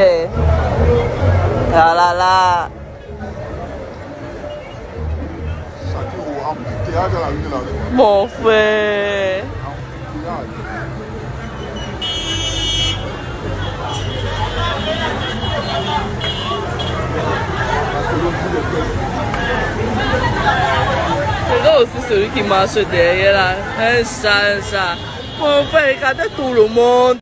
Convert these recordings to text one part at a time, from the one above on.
Ah là là. Mon frère. Regarde aussi celui qui marche derrière là. Un chat. Mon frère, regardez tout le monde.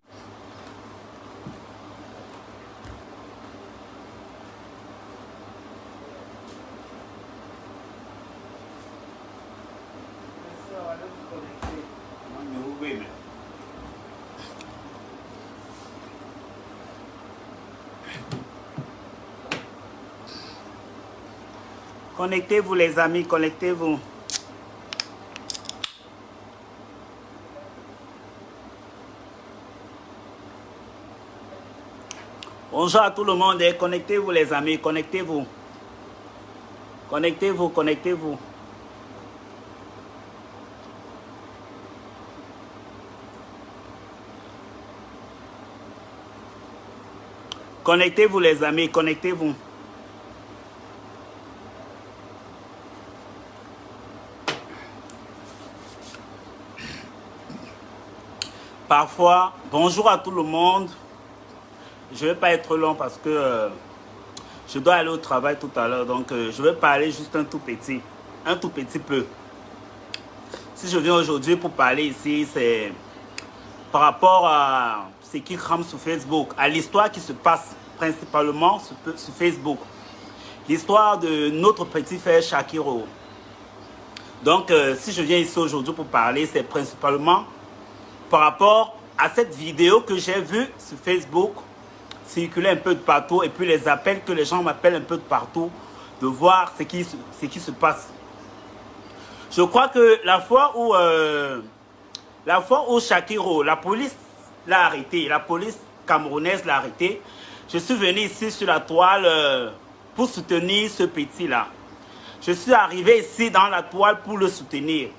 Connectez-vous les amis, connectez-vous. Bonjour à tout le monde, connectez-vous les amis, connectez-vous. Connectez-vous, connectez-vous. Connectez-vous les amis, connectez-vous. Parfois, bonjour à tout le monde. Je ne vais pas être long parce que je dois aller au travail tout à l'heure. Donc, je vais parler juste un tout petit peu. Si je viens aujourd'hui pour parler ici, c'est par rapport à ce qui crame sur Facebook, à l'histoire qui se passe principalement sur Facebook. L'histoire de notre petit frère Shakiro. Donc, si je viens ici aujourd'hui pour parler, c'est principalement par rapport à cette vidéo que j'ai vue sur Facebook circuler un peu de partout et puis les appels que les gens m'appellent un peu de partout, de voir ce qui se passe. Je crois que la fois où Shakiro, la police l'a arrêté, la police camerounaise l'a arrêté, je suis venu ici sur la toile pour soutenir ce petit-là. Je suis arrivé ici dans la toile pour le soutenir.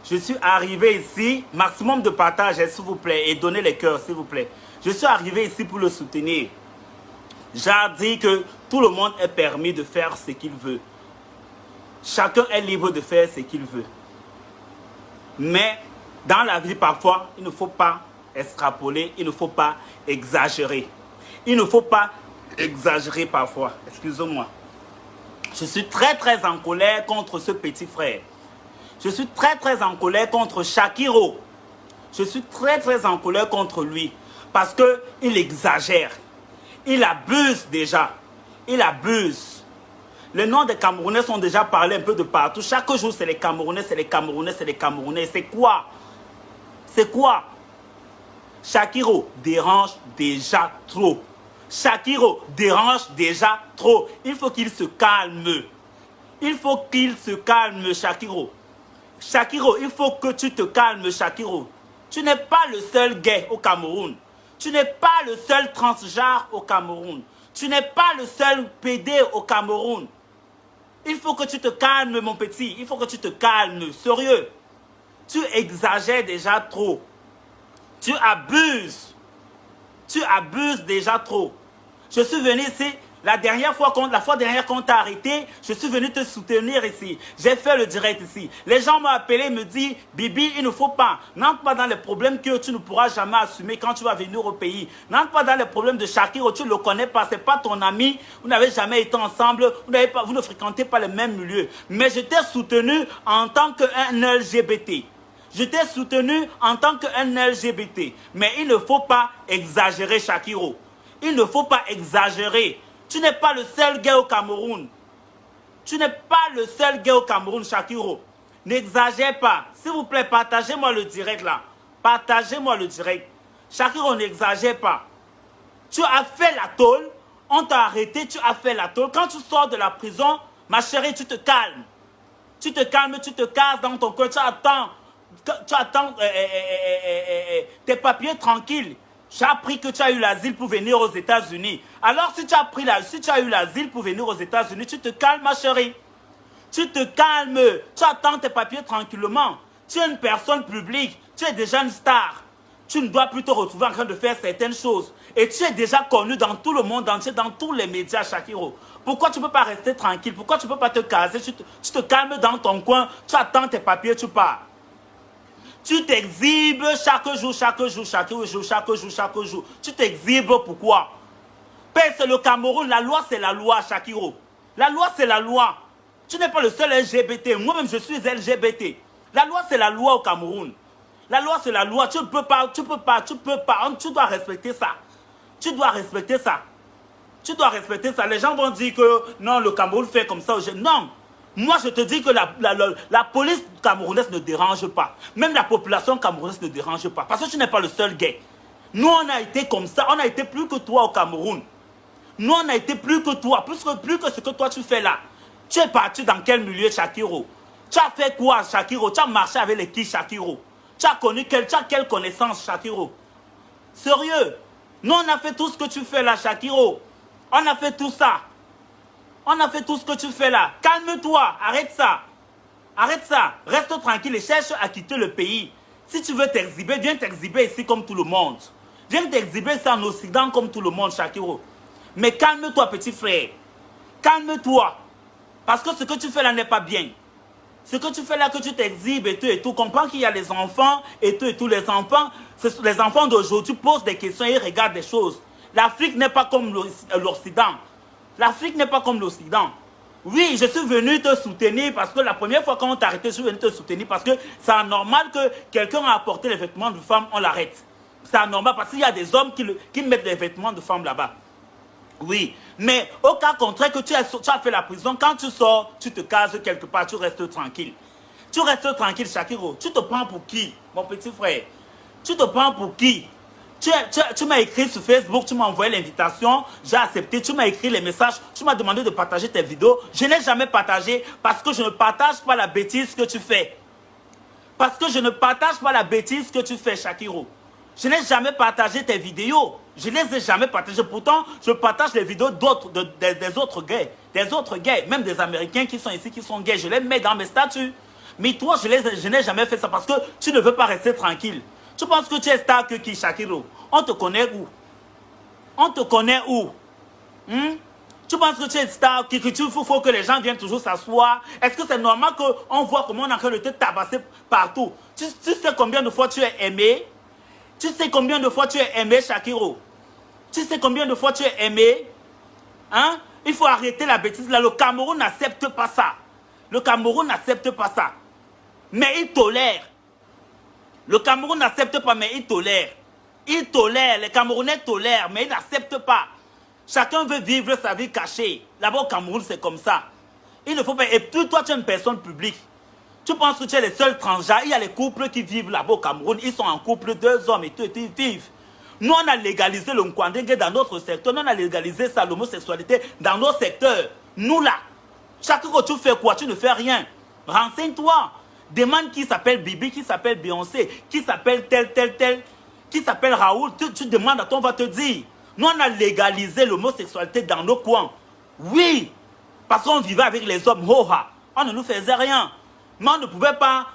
Je suis arrivé ici, maximum de partage, s'il vous plaît, et donnez les cœurs, s'il vous plaît. Je suis arrivé ici pour le soutenir. J'ai dit que tout le monde est permis de faire ce qu'il veut. Chacun est libre de faire ce qu'il veut. Mais dans la vie, parfois, il ne faut pas extrapoler, il ne faut pas exagérer. Il ne faut pas exagérer parfois. Excusez-moi. Je suis très en colère contre ce petit frère. Je suis très en colère contre Shakiro. Je suis très en colère contre lui. Parce qu'il exagère. Il abuse déjà. Il abuse. Les noms des Camerounais sont déjà parlés un peu de partout. Chaque jour, c'est les Camerounais, c'est les Camerounais, c'est les Camerounais. C'est quoi? C'est quoi? Shakiro dérange déjà trop. Shakiro dérange déjà trop. Il faut qu'il se calme. Il faut qu'il se calme, Shakiro. Shakiro, il faut que tu te calmes, Shakiro. Tu n'es pas le seul gay au Cameroun. Tu n'es pas le seul transgenre au Cameroun. Tu n'es pas le seul PD au Cameroun. Il faut que tu te calmes, mon petit. Il faut que tu te calmes. Sérieux. Tu exagères déjà trop. Tu abuses. Tu abuses déjà trop. Je suis venu ici, la fois dernière qu'on t'a arrêté, je suis venu te soutenir ici. J'ai fait le direct ici. Les gens m'ont appelé, me disent, Bibi, il ne faut pas. N'entre pas dans les problèmes que tu ne pourras jamais assumer quand tu vas venir au pays. N'entre pas dans les problèmes de Shakiro, tu ne le connais pas, ce n'est pas ton ami. Vous n'avez jamais été ensemble, vous ne fréquentez pas les mêmes milieux. Mais je t'ai soutenu en tant qu'un LGBT. Je t'ai soutenu en tant qu'un LGBT. Mais il ne faut pas exagérer, Shakiro. Il ne faut pas exagérer. Tu n'es pas le seul gay au Cameroun. Tu n'es pas le seul gay au Cameroun, Shakiro. N'exagère pas. S'il vous plaît, partagez-moi le direct là. Partagez-moi le direct. Shakiro, n'exagère pas. Tu as fait la tôle. On t'a arrêté, tu as fait la tôle. Quand tu sors de la prison, ma chérie, tu te calmes. Tu te calmes, tu te casses dans ton coin. Tu attends tes papiers tranquilles. J'ai appris que tu as eu l'asile pour venir aux États-Unis. Alors, si tu as eu l'asile pour venir aux États-Unis, tu te calmes, ma chérie. Tu te calmes. Tu attends tes papiers tranquillement. Tu es une personne publique. Tu es déjà une star. tu ne dois plus te retrouver en train de faire certaines choses. Et tu es déjà connu dans tout le monde entier, dans tous les médias, Shakiro. Pourquoi tu ne peux pas rester tranquille? Pourquoi tu ne peux pas te caser? Tu te calmes dans ton coin, tu attends tes papiers, tu pars. Tu t'exhibes chaque jour, chaque jour, chaque jour, chaque jour, chaque jour. Tu t'exhibes pourquoi? Parce que c'est le Cameroun, la loi c'est la loi, Shakiro. La loi c'est la loi. Tu n'es pas le seul LGBT. Moi-même je suis LGBT. La loi c'est la loi au Cameroun. La loi c'est la loi. Tu ne peux pas, tu peux pas, tu peux pas. Tu dois respecter ça. Tu dois respecter ça. Tu dois respecter ça. Les gens vont dire que non, le Cameroun fait comme ça. Non. Moi, je te dis que la police camerounaise ne dérange pas. Même la population camerounaise ne dérange pas. Parce que tu n'es pas le seul gay. Nous, on a été comme ça. On a été plus que toi au Cameroun. Nous, on a été plus que toi. Plus que ce que toi, tu fais là. Tu es parti dans quel milieu, Shakiro? Tu as fait quoi, Shakiro? Tu as marché avec les qui, Shakiro? Tu as connu quelle connaissance, Shakiro? Sérieux? Nous, on a fait tout ce que tu fais là, Shakiro. On a fait tout ça. On a fait tout ce que tu fais là. Calme-toi. Arrête ça. Arrête ça. Reste tranquille et cherche à quitter le pays. Si tu veux t'exhiber, viens t'exhiber ici comme tout le monde. Viens t'exhiber ici en Occident comme tout le monde, Shakiro. Mais calme-toi, petit frère. Calme-toi. Parce que ce que tu fais là n'est pas bien. Ce que tu fais là, que tu t'exhibes et tout. Comprends qu'il y a les enfants et tout. Les enfants d'aujourd'hui posent des questions et regardent des choses. L'Afrique n'est pas comme l'Occident. L'Afrique n'est pas comme l'Occident. Oui, je suis venu te soutenir parce que la première fois qu'on t'a arrêté, je suis venu te soutenir parce que c'est anormal que quelqu'un a apporté les vêtements de femme, on l'arrête. C'est anormal parce qu'il y a des hommes qui mettent des vêtements de femme là-bas. Oui, mais au cas contraire que tu as fait la prison, quand tu sors, tu te cases quelque part, tu restes tranquille. Tu restes tranquille, Shakiro. Tu te prends pour qui, mon petit frère? Tu te prends pour qui? Tu m'as écrit sur Facebook, tu m'as envoyé l'invitation, j'ai accepté, tu m'as écrit les messages, tu m'as demandé de partager tes vidéos. Je n'ai jamais partagé parce que je ne partage pas la bêtise que tu fais. Parce que je ne partage pas la bêtise que tu fais, Shakiro. Je n'ai jamais partagé tes vidéos. Je ne les ai jamais partagées. Pourtant, je partage les vidéos des autres gays. Des autres gays, même des Américains qui sont ici, qui sont gays. Je les mets dans mes statuts. Mais toi, je n'ai jamais fait ça parce que tu ne veux pas rester tranquille. Tu penses que tu es star que qui, Shakiro? On te connaît où? On te connaît où? Tu penses que tu es star qu'il faut que les gens viennent toujours s'asseoir? Est-ce que c'est normal qu'on voit comment on est en train de te tabasser partout? Tu sais combien de fois tu es aimé? Tu sais combien de fois tu es aimé, Shakiro? Tu sais combien de fois tu es aimé? Hein? Il faut arrêter la bêtise là. Le Cameroun n'accepte pas ça. Le Cameroun n'accepte pas ça. Mais il tolère. Le Cameroun n'accepte pas, mais il tolère. Il tolère. Les Camerounais tolèrent, mais ils n'acceptent pas. Chacun veut vivre sa vie cachée. Là-bas au Cameroun, c'est comme ça. Il ne faut pas... Et puis toi, tu es une personne publique. Tu penses que tu es le seul transgenre. Il y a les couples qui vivent là-bas au Cameroun. Ils sont en couple, 2 hommes et tout, ils vivent. Nous, on a légalisé le Nkwandenge dans notre secteur. Nous, on a légalisé ça, l'homosexualité dans nos secteurs. Nous, là, chaque fois que tu fais quoi, tu ne fais rien. Renseigne-toi. Demande qui s'appelle Bibi, qui s'appelle Beyoncé, qui s'appelle tel, qui s'appelle Raoul. Tu demandes à toi, on va te dire. Nous, on a légalisé l'homosexualité dans nos coins. Oui, parce qu'on vivait avec les hommes. On ne nous faisait rien. Mais on ne pouvait pas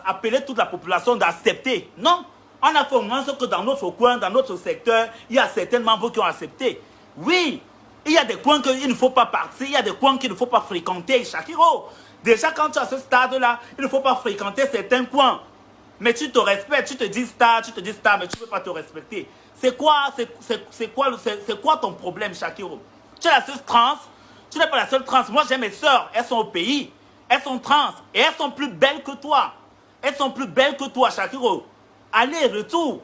appeler toute la population d'accepter. Non, on a fait au moins ce que dans notre coin, dans notre secteur, il y a certains membres qui ont accepté. Oui, il y a des coins qu'il ne faut pas partir, il y a des coins qu'il ne faut pas fréquenter, Shakiro. Déjà, quand tu es à ce stade-là, il ne faut pas fréquenter certains coins. Mais tu te respectes, tu te dis star, mais tu ne peux pas te respecter. C'est quoi ton problème, Shakiro? Tu es la seule trans, tu n'es pas la seule trans. Moi, j'ai mes soeurs, elles sont au pays. Elles sont trans et elles sont plus belles que toi. Elles sont plus belles que toi, Shakiro. Allez, retour.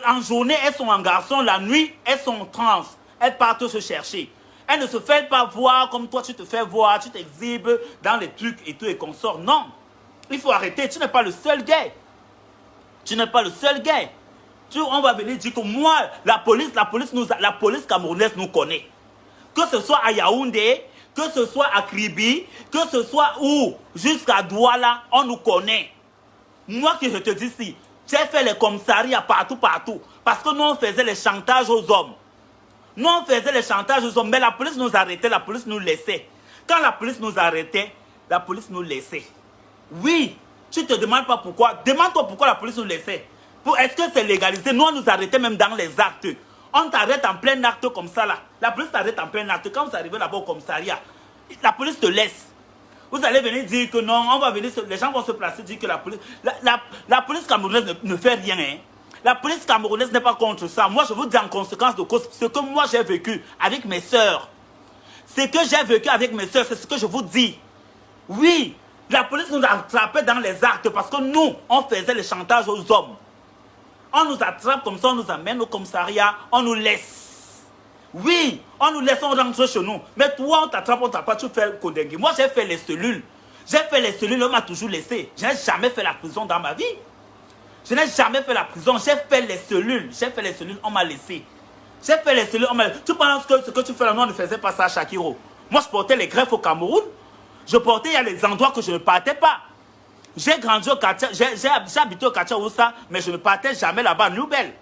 En journée, elles sont en garçon. La nuit, elles sont trans. Elles partent se chercher. Elles ne se font pas voir comme toi, tu te fais voir. Tu t'exhibes dans les trucs et tout et consorts. Non. Il faut arrêter. Tu n'es pas le seul gay. Tu n'es pas le seul gay. On va venir dire que moi, la police camerounaise nous connaît. Que ce soit à Yaoundé, que ce soit à Kribi, que ce soit où, jusqu'à Douala, on nous connaît. Moi qui je te dis ici, j'ai fait les commissariats partout. Parce que nous, on faisait les chantages aux hommes. Nous, on faisait les chantages aux hommes, mais la police nous arrêtait, la police nous laissait. Quand la police nous arrêtait, la police nous laissait. Oui, tu ne te demandes pas pourquoi. Demande-toi pourquoi la police nous laissait. Est-ce que c'est légalisé? Nous, on nous arrêtait même dans les actes. On t'arrête en plein acte comme ça, là. La police t'arrête en plein acte. Quand vous arrivez là-bas au commissariat, la police te laisse. Vous allez venir dire que non, on va venir, les gens vont se placer, dire que la police... La police camerounaise ne fait rien, hein. La police camerounaise n'est pas contre ça. Moi, je vous dis en conséquence de cause, ce que moi j'ai vécu avec mes sœurs. Ce que j'ai vécu avec mes sœurs, c'est ce que je vous dis. Oui, la police nous attrapait dans les actes parce que nous, on faisait le chantage aux hommes. On nous attrape comme ça, on nous amène au commissariat, on nous laisse. Oui, on nous laisse, on rentre chez nous. Mais toi, on t'attrape, on t'attrape, tu fais Kodengui. Moi, j'ai fait les cellules. J'ai fait les cellules, on m'a toujours laissé. Je n'ai jamais fait la prison dans ma vie. Je n'ai jamais fait la prison. J'ai fait les cellules. J'ai fait les cellules, on m'a laissé. J'ai fait les cellules, on m'a laissé. Tu penses que ce que tu fais là, non, on ne faisait pas ça à Shakiro. Moi, je portais les greffes au Cameroun. Je portais, il y a des endroits que je ne partais pas. J'ai grandi au quartier, j'ai habité au quartier Oussa, mais je ne partais jamais là-bas à Nouvelle.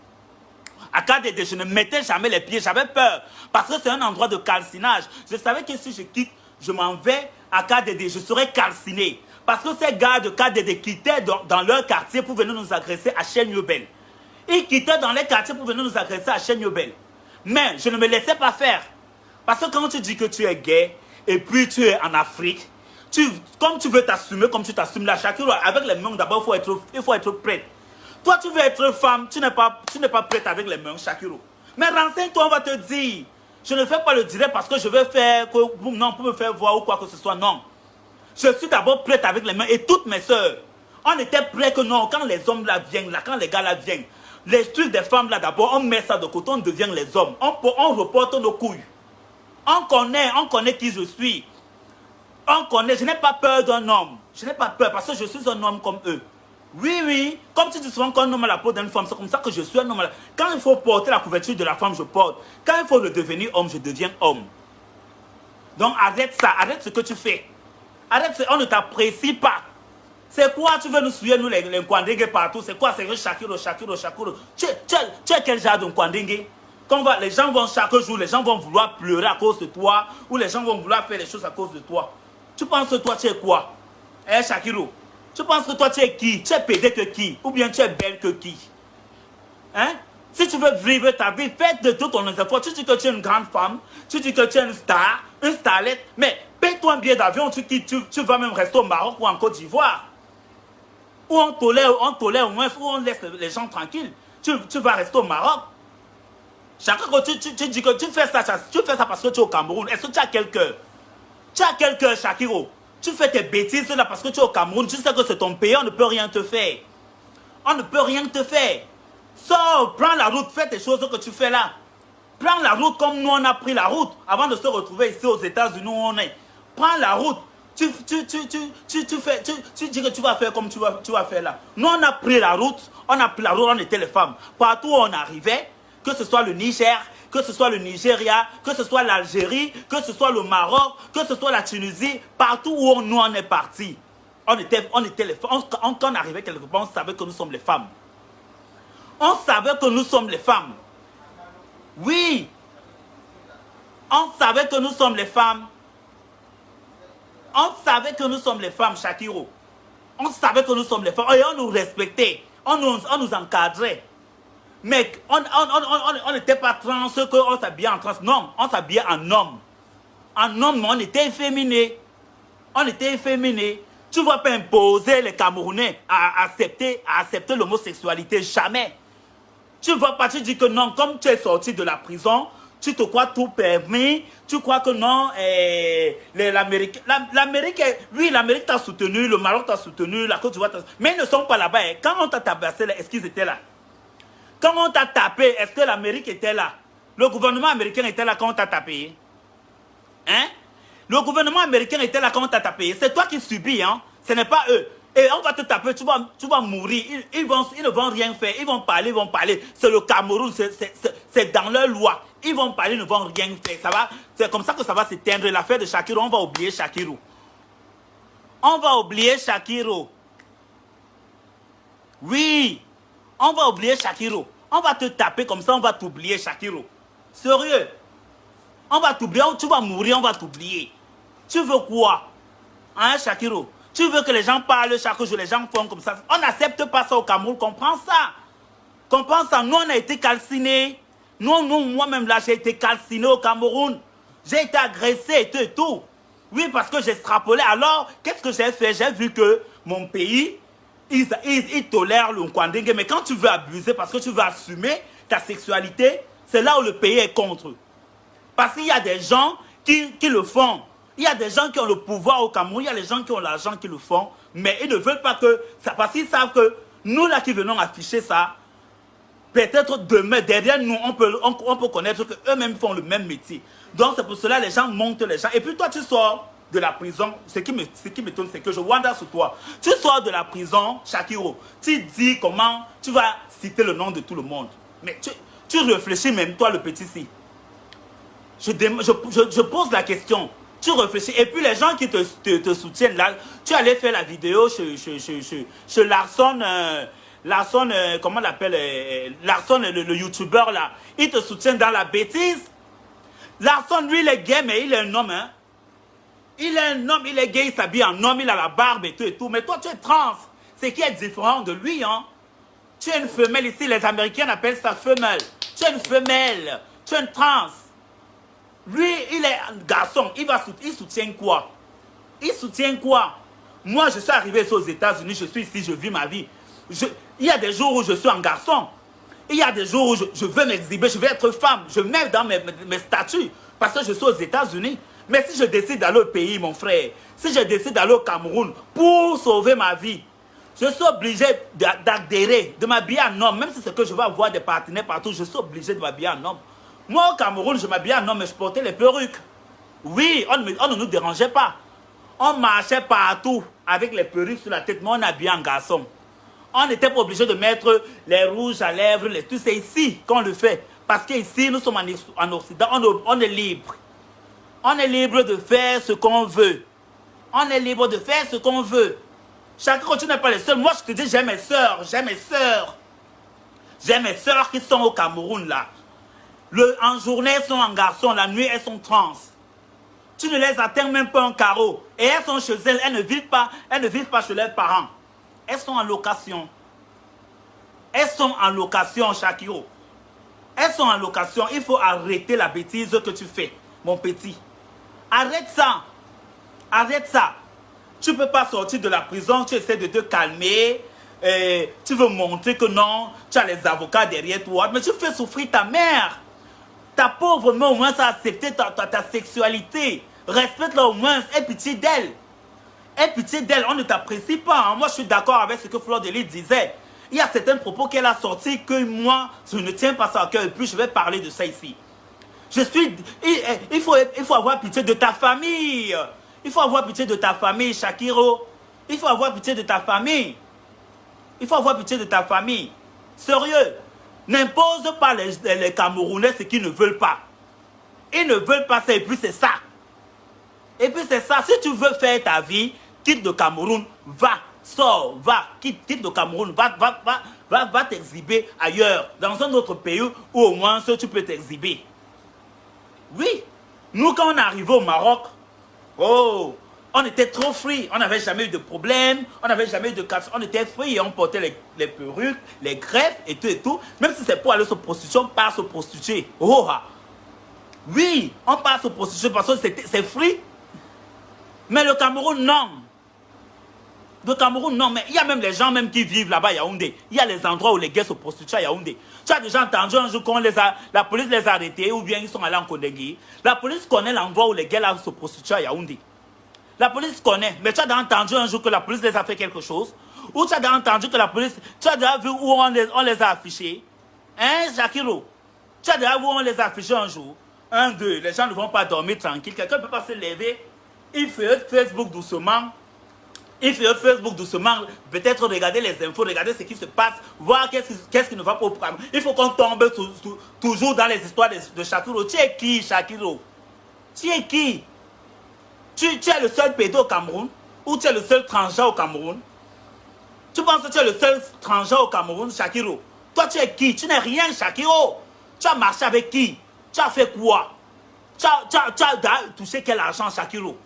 À KDD, je ne mettais jamais les pieds, j'avais peur. Parce que c'est un endroit de calcinage. Je savais que si je quitte, je m'en vais à KDD, je serais calciné. Parce que ces gars de KDD quittaient dans leur quartier pour venir nous agresser à Chenyobel. Ils quittaient dans les quartiers pour venir nous agresser à Chenyobel. Mais je ne me laissais pas faire. Parce que quand tu dis que tu es gay, et puis tu es en Afrique, comme tu veux t'assumer, comme tu t'assumes là, Shakiro, avec les mains d'abord, il faut être prête. Toi, tu veux être femme, tu n'es pas prête avec les mains, Shakiro. Mais renseigne-toi, on va te dire. Je ne fais pas le direct parce que je veux faire, non, pour me faire voir ou quoi que ce soit, non. Je suis d'abord prête avec les mains et toutes mes soeurs. On était prêts que non, quand les hommes là viennent, là, quand les gars là viennent, les trucs des femmes là d'abord, on met ça de côté, on devient les hommes. On reporte nos couilles. On connaît qui je suis. On connaît, je n'ai pas peur d'un homme. Je n'ai pas peur parce que je suis un homme comme eux. Oui, oui, comme tu dis souvent qu'un homme a la peau d'une femme, c'est comme ça que je suis un homme. Quand il faut porter la couverture de la femme, je porte. Quand il faut le devenir homme, je deviens homme. Donc arrête ça, arrête ce que tu fais. Arrête, on ne t'apprécie pas. C'est quoi, tu veux nous suivre, nous les Kwandenge partout? C'est quoi, c'est Shakiro. Tu es quel genre de Kwandenge? Les gens vont chaque jour, les gens vont vouloir pleurer à cause de toi, ou les gens vont vouloir faire les choses à cause de toi. Tu penses que toi, tu es quoi? Eh, Shakiro, tu penses que toi, tu es qui? Tu es pédé que qui? Ou bien tu es belle que qui? Hein? Si tu veux vivre ta vie, fais de tout ton effort. Tu dis que tu es une grande femme, tu dis que tu es une star, une starlette, mais paye-toi un billet d'avion, tu vas même rester au Maroc ou en Côte d'Ivoire. Où on tolère au moins, où on laisse les gens tranquilles. Tu vas rester au Maroc. Chaque fois que tu dis que tu fais ça parce que tu es au Cameroun. Est-ce que tu as quel cœur? Tu as quel cœur, Shakiro? Tu fais tes bêtises là parce que tu es au Cameroun. Tu sais que c'est ton pays, on ne peut rien te faire. On ne peut rien te faire. Sors, prends la route, fais tes choses que tu fais là. Prends la route comme nous on a pris la route avant de se retrouver ici aux États-Unis où on est. Prends la route. Tu dis que tu vas faire comme tu vas faire là. Nous on a pris la route, on était les femmes. Partout où on arrivait, que ce soit le Niger, que ce soit le Nigeria, que ce soit l'Algérie, que ce soit le Maroc, que ce soit la Tunisie, partout où nous on est partis, on était les femmes. Quand on arrivait quelque part, on savait que nous sommes les femmes. On savait que nous sommes les femmes. Oui. On savait que nous sommes les femmes. On savait que nous sommes les femmes, Shakiro. On savait que nous sommes les femmes. Et on nous respectait. On nous encadrait. Mais on n'était pas trans, qu'on s'habillait en trans. Non, on s'habillait en homme. En homme, on était efféminé. On était efféminé. Tu ne vas pas imposer les Camerounais à accepter l'homosexualité. Jamais. Tu ne vas pas te dire que non, comme tu es sorti de la prison, tu te crois tout permis, tu crois que non, l'Amérique, oui, l'Amérique t'a soutenu, le Maroc t'a soutenu, la Côte d'Ivoire t'a soutenu, mais ils ne sont pas là-bas. Hein. Quand on t'a tabassé, est-ce qu'ils étaient là? Quand on t'a tapé, est-ce que l'Amérique était là? Le gouvernement américain était là quand on t'a tapé? Hein? Le gouvernement américain était là quand on t'a tapé. C'est toi qui subis, hein? Ce n'est pas eux. Et on va te taper, tu vas mourir. Ils ne vont rien faire. Ils vont parler. C'est le Cameroun, c'est dans leur loi. Ils vont parler, ils ne vont rien faire. C'est comme ça que ça va s'éteindre. L'affaire de Shakiro, on va oublier Shakiro. On va oublier Shakiro. Oui. On va oublier Shakiro. On va te taper comme ça, on va t'oublier, Shakiro. Sérieux. On va t'oublier, tu vas mourir, on va t'oublier. Tu veux quoi? Hein, Shakiro? Tu veux que les gens parlent chaque jour, les gens font comme ça. On n'accepte pas ça au Cameroun, comprends ça. Comprends ça, nous on a été calcinés. Moi-même là, j'ai été calciné au Cameroun. J'ai été agressé et tout. Oui, parce que j'extrapolais. Alors, qu'est-ce que j'ai fait? J'ai vu que mon pays, ils tolèrent le Nkwandengue. Mais quand tu veux abuser, parce que tu veux assumer ta sexualité, c'est là où le pays est contre. Parce qu'il y a des gens qui le font. Il y a des gens qui ont le pouvoir au Cameroun, il y a des gens qui ont l'argent qui le font, mais ils ne veulent pas que ça, parce qu'ils savent que nous là qui venons afficher ça, peut-être demain, derrière nous, on peut connaître qu'eux-mêmes font le même métier. Donc c'est pour cela que les gens montent les gens. Et puis toi, tu sors de la prison. Ce qui m'étonne, c'est que je wonder sur toi. Tu sors de la prison, Shakiro. Tu dis comment tu vas citer le nom de tout le monde. Mais tu réfléchis même, toi, le petit-ci. Je pose la question. Tu réfléchis. Et puis les gens qui te soutiennent là, tu allais faire la vidéo chez Larson. Larson, comment on l'appelle, Larson, le youtubeur là, il te soutient dans la bêtise. Larson, lui, il est gay, mais il est un homme, hein. Il est un homme, il est gay, il s'habille en homme, il a la barbe et tout. Mais toi, tu es trans. C'est qui est différent de lui, hein. Tu es une femelle ici, les Américains appellent ça femelle. Tu es une femelle, tu es une trans. Lui, il est un garçon, il soutient quoi? Il soutient quoi? Moi, je suis arrivé ici aux États-Unis, je suis ici, je vis ma vie. Il y a des jours où je suis un garçon. Il y a des jours où je veux m'exhiber, je veux être femme. Je mets dans mes statuts parce que je suis aux États-Unis. Mais si je décide d'aller au pays, mon frère, si je décide d'aller au Cameroun pour sauver ma vie, je suis obligé d'adhérer, de m'habiller en homme. Même si c'est que je vais avoir des partenaires partout, je suis obligé de m'habiller en homme. Moi, au Cameroun, je m'habillais en homme, mais je portais les perruques. Oui, on ne nous dérangeait pas. On marchait partout avec les perruques sur la tête, mais on habillait en garçon. On n'était pas obligé de mettre les rouges à lèvres, tout. C'est ici qu'on le fait. Parce qu'ici, nous sommes en Occident, on est libre. On est libre de faire ce qu'on veut. On est libre de faire ce qu'on veut. Chacun, tu n'es pas le seul. Moi, je te dis, j'ai mes soeurs. J'ai mes soeurs. J'ai mes soeurs qui sont au Cameroun, là. En journée, elles sont en garçon. La nuit, elles sont trans. Tu ne les atteins même pas un carreau. Et elles sont chez elles. Elles ne vivent pas chez leurs parents. Elles sont en location. Elles sont en location, Shakiro. Elles sont en location. Il faut arrêter la bêtise que tu fais, mon petit. Arrête ça. Arrête ça. Tu ne peux pas sortir de la prison. Tu essaies de te calmer. Tu veux montrer que non, tu as les avocats derrière toi. Mais tu fais souffrir ta mère. Ta pauvre mère, au moins, a accepté ta sexualité. Respecte-la au moins. Aie pitié d'elle. Aie pitié d'elle. On ne t'apprécie pas. Hein. Moi, je suis d'accord avec ce que Fleur de Lys disait. Il y a certains propos qu'elle a sortis que moi, je ne tiens pas ça à cœur. Et puis, je vais parler de ça ici. Il faut avoir pitié de ta famille. Il faut avoir pitié de ta famille, Shakiro. Il faut avoir pitié de ta famille. Il faut avoir pitié de ta famille. Sérieux. N'impose pas les Camerounais ce qu'ils ne veulent pas. Ils ne veulent pas ça et puis c'est ça. Et puis c'est ça. Si tu veux faire ta vie, quitte le Cameroun, va, sors, va, quitte le Cameroun, va t'exhiber ailleurs, dans un autre pays où au moins tu peux t'exhiber. Oui. Nous, quand on est arrivé au Maroc, oh, on était trop free, on n'avait jamais eu de problème, on n'avait jamais eu de casse, on était free et on portait les perruques, les greffes et tout. Même si c'est pour aller se prostituer, on part se prostituer. Oh, oui, on part se prostituer parce que c'est free. Mais le Cameroun, non. Le Cameroun, non. Mais il y a même les gens même qui vivent là-bas à Yaoundé. Il y a les endroits où les gays se prostituent à Yaoundé. Tu as déjà entendu un jour qu'on la police les a arrêtés ou bien ils sont allés en Kondengui. La police connaît l'endroit où les gays là se prostituent à Yaoundé. La police connaît, mais tu as déjà entendu un jour que la police les a fait quelque chose? Ou tu as déjà entendu que la police... Tu as déjà vu où on les a affichés? Hein, Shakiro? Tu as déjà vu où on les a affichés un jour? 1, 2, les gens ne vont pas dormir tranquille. Quelqu'un ne peut pas se lever. Il fait Facebook doucement. Il fait Facebook doucement. Peut-être regarder les infos, regarder ce qui se passe, voir qu'est-ce qui ne va pas au programme. Il faut qu'on tombe toujours dans les histoires de Shakiro. Tu es qui, Shakiro? Tu es qui? Tu es le seul pédo au Cameroun? Ou tu es le seul transgenre au Cameroun? Tu penses que tu es le seul transgenre au Cameroun, Shakiro? Toi, tu es qui? Tu n'es rien, Shakiro. Tu as marché avec qui? Tu as fait quoi? Tu as touché quel argent, Shakiro?